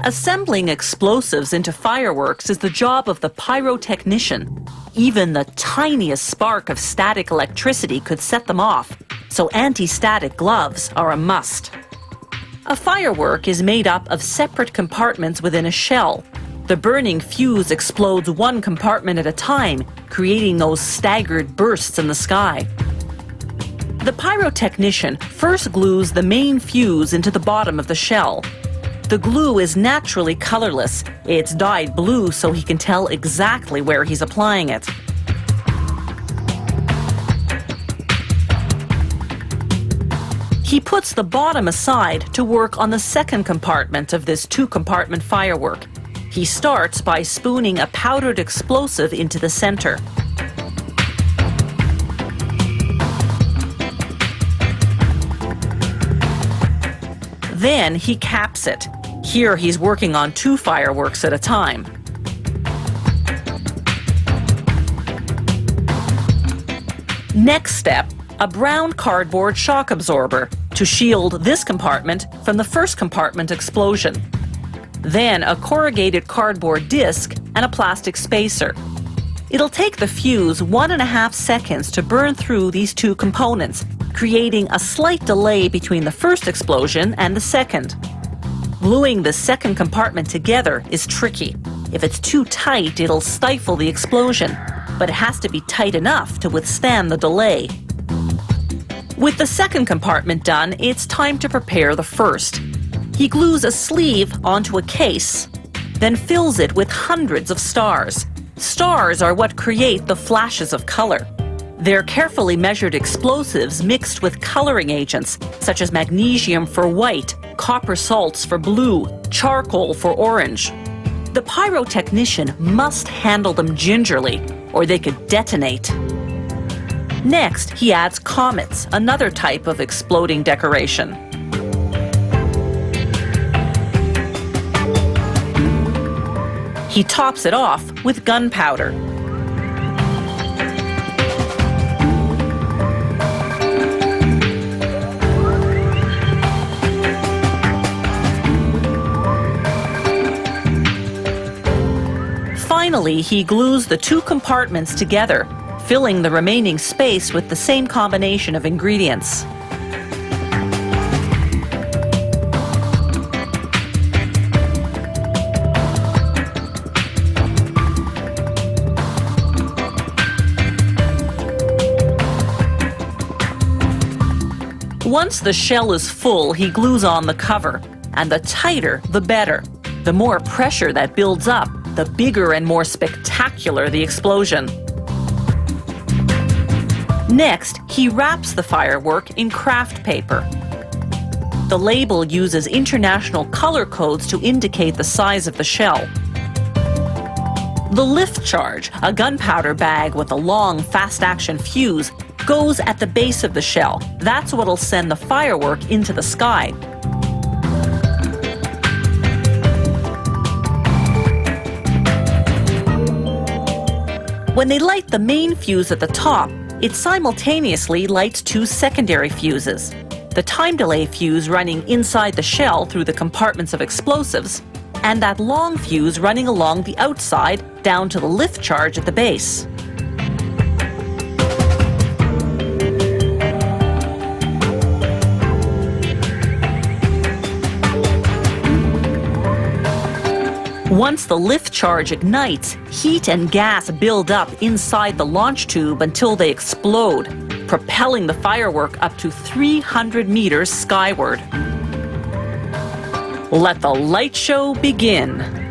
Assembling explosives into fireworks is the job of the pyrotechnician. Even the tiniest spark of static electricity could set them off, so anti-static gloves are a must. A firework is made up of separate compartments within a shell. The burning fuse explodes one compartment at a time, creating those staggered bursts in the sky. The pyrotechnician first glues the main fuse into the bottom of the shell. The glue is naturally colorless. It's dyed blue so he can tell exactly where he's applying it. He puts the bottom aside to work on the second compartment of this two-compartment firework. He starts by spooning a powdered explosive into the center. Then he caps it. Here he's working on two fireworks at a time. Next step, a brown cardboard shock absorber to shield this compartment from the first compartment explosion. Then a corrugated cardboard disc and a plastic spacer. It'll take the fuse 1.5 seconds to burn through these two components, creating a slight delay between the first explosion and the second. Gluing the second compartment together is tricky. If it's too tight, it'll stifle the explosion, but it has to be tight enough to withstand the delay. With the second compartment done, it's time to prepare the first. He glues a sleeve onto a case, then fills it with hundreds of stars. Stars are what create the flashes of color. They're carefully measured explosives mixed with coloring agents, such as magnesium for white, copper salts for blue, charcoal for orange. The pyrotechnician must handle them gingerly, or they could detonate. Next, he adds comets, another type of exploding decoration. He tops it off with gunpowder. Finally, he glues the two compartments together, filling the remaining space with the same combination of ingredients. Once the shell is full, he glues on the cover, and the tighter, the better. The more pressure that builds up, the bigger and more spectacular the explosion. Next, he wraps the firework in craft paper. The label uses international color codes to indicate the size of the shell. The lift charge, a gunpowder bag with a long, fast-action fuse, goes at the base of the shell. That's what'll send the firework into the sky. When they light the main fuse at the top, it simultaneously lights two secondary fuses. The time delay fuse running inside the shell through the compartments of explosives, and that long fuse running along the outside down to the lift charge at the base. Once the lift charge ignites, heat and gas build up inside the launch tube until they explode, propelling the firework up to 300 meters skyward. Let the light show begin.